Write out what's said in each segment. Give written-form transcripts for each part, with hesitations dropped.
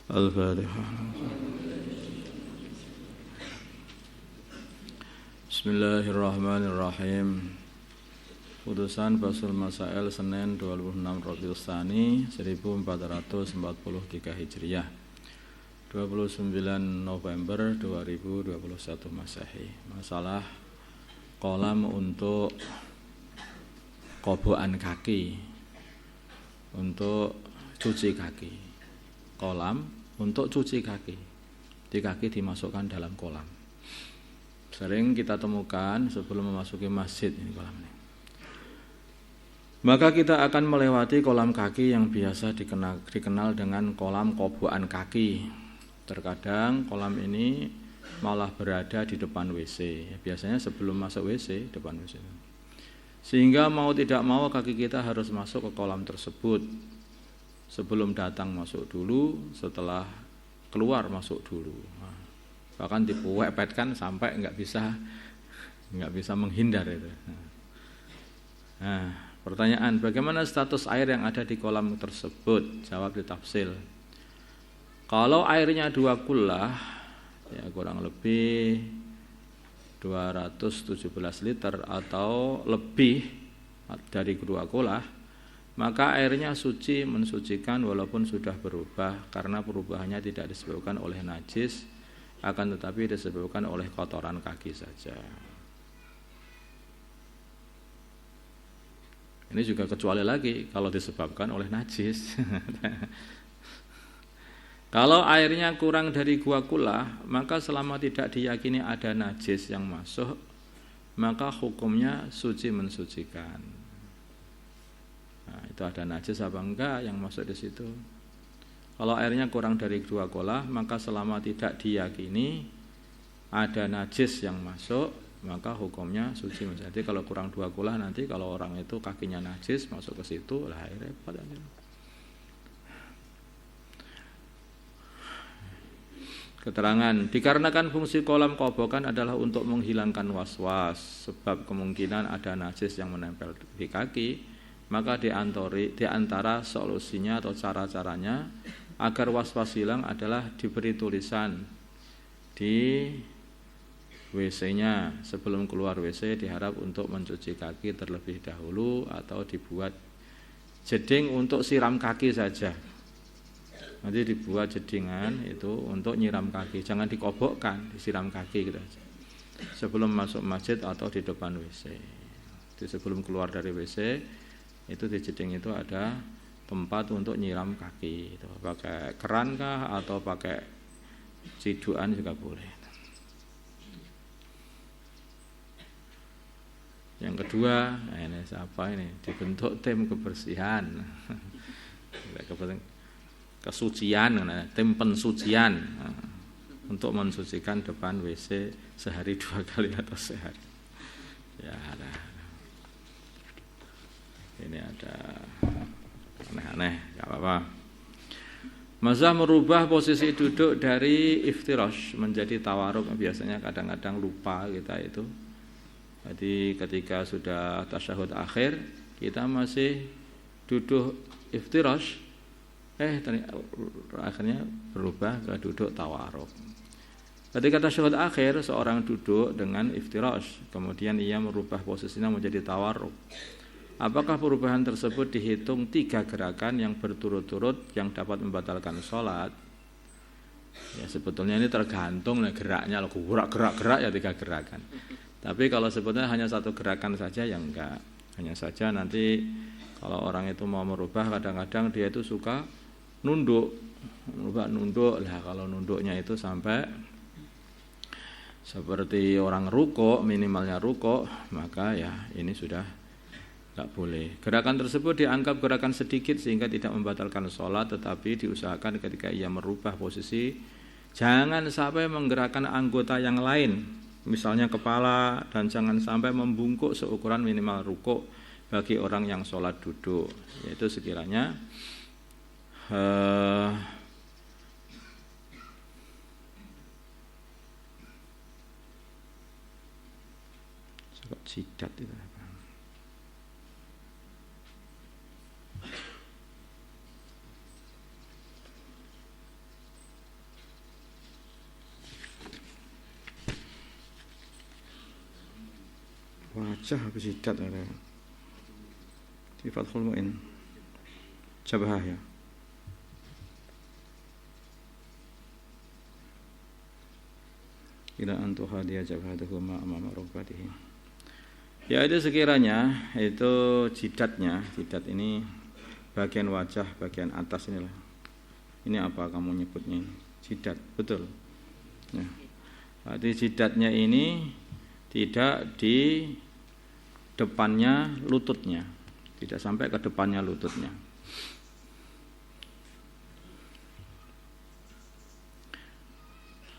Al-Fatihah. Bismillahirrahmanirrahim. Putusan Fathul Masail Senin 26 Rabiul Tsani 1443 Hijriah, 29 November 2021 Masehi. Masalah kolam untuk kobokan kaki, untuk cuci kaki. Kolam untuk cuci kaki. Di kaki dimasukkan dalam kolam. Sering kita temukan sebelum memasuki masjid ini kolam ini. Maka kita akan melewati kolam kaki yang biasa dikenal dengan kolam kobokan kaki. Terkadang kolam ini malah berada di depan WC. Biasanya sebelum masuk WC, depan WC. Sehingga mau tidak mau kaki kita harus masuk ke kolam tersebut. Sebelum datang masuk dulu, setelah keluar masuk dulu. Bahkan dipuwepetkan sampai nggak bisa menghindar itu. Nah, pertanyaan, bagaimana status air yang ada di kolam tersebut? Jawab di tafsil. Kalau airnya 2 kullah, ya kurang lebih 217 liter atau lebih dari 2 kullah, maka airnya suci, mensucikan walaupun sudah berubah, karena perubahannya tidak disebabkan oleh najis, akan tetapi disebabkan oleh kotoran kaki saja. Ini juga kecuali lagi kalau disebabkan oleh najis. Kalau airnya kurang dari 2 kullah, maka selama tidak diyakini ada najis yang masuk, maka hukumnya suci mensucikan. Nah, itu ada najis apa enggak yang masuk di situ. Kalau airnya kurang dari 2 kullah, maka selama tidak diyakini ada najis yang masuk, maka hukumnya suci mensucikan. Jadi kalau kurang 2 kullah, nanti kalau orang itu kakinya najis masuk ke situ, lah repot aja. Keterangan, dikarenakan fungsi kolam kobokan adalah untuk menghilangkan was-was, sebab kemungkinan ada najis yang menempel di kaki, maka di antara solusinya atau cara-caranya agar was-was hilang adalah diberi tulisan di WC-nya sebelum keluar WC diharap untuk mencuci kaki terlebih dahulu, atau dibuat jeding untuk siram kaki saja. Nanti dibuat jedingan itu untuk nyiram kaki, jangan dikobokkan, disiram kaki gitu aja. Sebelum masuk masjid atau di depan WC. Jadi sebelum keluar dari WC itu di jeding itu ada tempat untuk nyiram kaki, itu pakai keran kah atau pakai cidukan juga boleh. Yang kedua, ini siapa ini? Dibentuk tim kebersihan, kesucian, tim pensucian untuk mensucikan depan WC sehari 2 kali atau sehari. Ya ada. Ini ada aneh-aneh, gak apa-apa. Masa merubah posisi duduk dari iftirash menjadi tawaruk, biasanya kadang-kadang lupa kita itu. Jadi ketika sudah tasyahud akhir, kita masih duduk iftirash, akhirnya berubah ke duduk tawaruk. Ketika tasyahud akhir, seorang duduk dengan iftirash, kemudian ia merubah posisinya menjadi tawaruk. Apakah perubahan tersebut dihitung 3 gerakan yang berturut-turut yang dapat membatalkan sholat? Ya sebetulnya ini tergantung geraknya, gerak ya 3 gerakan. Tapi kalau sebetulnya hanya 1 gerakan saja ya enggak. Hanya saja nanti kalau orang itu mau merubah, kadang-kadang dia itu suka nunduk lah. Kalau nunduknya itu sampai seperti orang rukuk, minimalnya rukuk, maka ya ini sudah tidak boleh. Gerakan tersebut dianggap gerakan sedikit sehingga tidak membatalkan sholat, tetapi diusahakan ketika ia merubah posisi jangan sampai menggerakkan anggota yang lain, misalnya kepala, dan jangan sampai membungkuk seukuran minimal rukuk bagi orang yang sholat duduk. Yaitu sekiranya jidat itu apa? wajah apa jidat ada. Di Fathul Mu'in. Jabhah ya. Ila antu hadiya jabhatuhu ma amama rukbatihi. Ya itu sekiranya itu jidatnya, jidat ini bagian wajah, bagian atas inilah. Ini apa kamu nyebutnya? Jidat, betul. Ya. Berarti jidatnya ini tidak di depannya lututnya, tidak sampai ke depannya lututnya.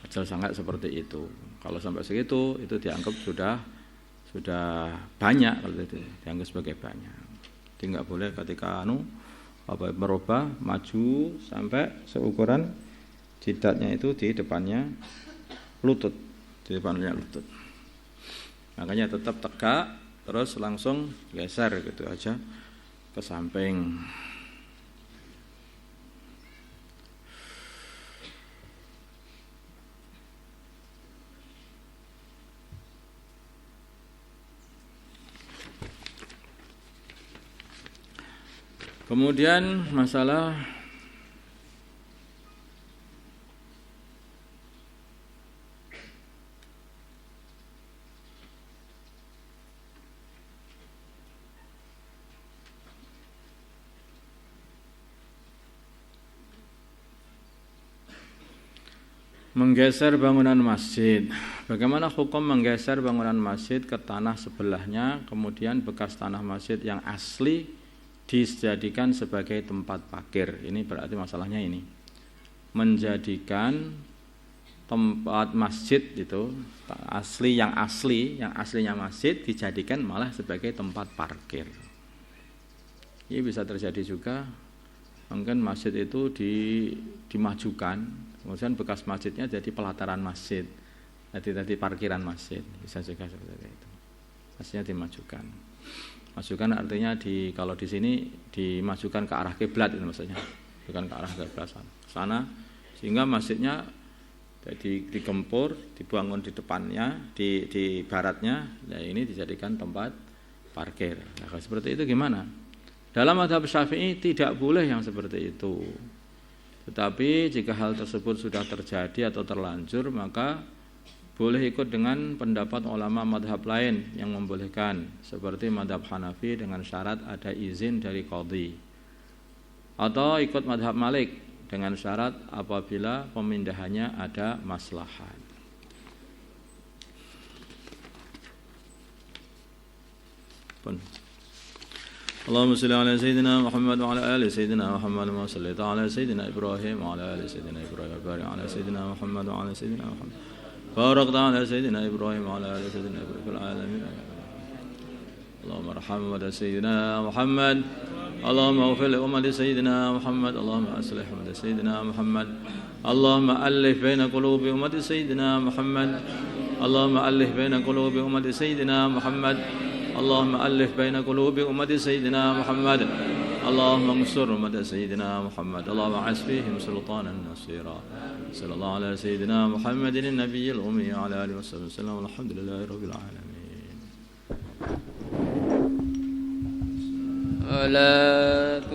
Ajal sangat seperti itu. Kalau sampai segitu, itu dianggap sudah banyak, kalau itu dianggap sebagai banyak. Jadi nggak boleh ketika merubah maju sampai seukuran jidatnya itu di depannya lutut, di depannya lutut. Makanya tetap tegak, terus langsung geser gitu aja ke samping. Kemudian masalah menggeser bangunan masjid. Bagaimana hukum menggeser bangunan masjid ke tanah sebelahnya, kemudian bekas tanah masjid yang asli dijadikan sebagai tempat parkir. Ini berarti masalahnya ini. Menjadikan tempat masjid itu yang aslinya masjid dijadikan malah sebagai tempat parkir. Ini bisa terjadi juga. Mungkin masjid itu dimajukan, kemudian bekas masjidnya jadi pelataran masjid, jadi parkiran masjid, bisa juga seperti itu. Masjidnya dimajukan. Majukan artinya kalau di sini dimajukan ke arah kiblat itu maksudnya, bukan ke arah kiblat sana, sehingga masjidnya jadi digempur, dibangun di depannya, di baratnya, ya ini dijadikan tempat parkir. Nah, kalau seperti itu gimana? Dalam mazhab Syafi'i tidak boleh yang seperti itu. Tetapi jika hal tersebut sudah terjadi atau terlanjur, maka boleh ikut dengan pendapat ulama madhab lain yang membolehkan, seperti madhab Hanafi dengan syarat ada izin dari qadhi, atau ikut madhab Malik dengan syarat apabila pemindahannya ada maslahat. Allahumma salli ala sayyidina Muhammad wa ala ali sayyidina Muhammad wa salli ala sayyidina Ibrahim wa ala ali sayyidina Ibrahim wa barik ala sayyidina Muhammad wa ala sayyidina Muhammad. بارك على سيدنا إبراهيم وعلى آل سيدنا إبراهيم في العالمين. اللهم ارحم أمة سيدنا محمد. اللهم اغفر لأمة سيدنا محمد. اللهم أصلح أمة سيدنا محمد. اللهم ألف بين قلوب أمة سيدنا محمد. اللهم ألف بين قلوب أمة سيدنا محمد. اللهم ألف بين قلوب أمة سيدنا محمد. اللهم انصر أمة سيدنا محمد. اللهم عز فيهم سلطانا نصيرا. صلى الله على سيدنا محمد النبي الأمي وعلى آله وصحبه وسلم والحمد لله رب العالمين. صلاة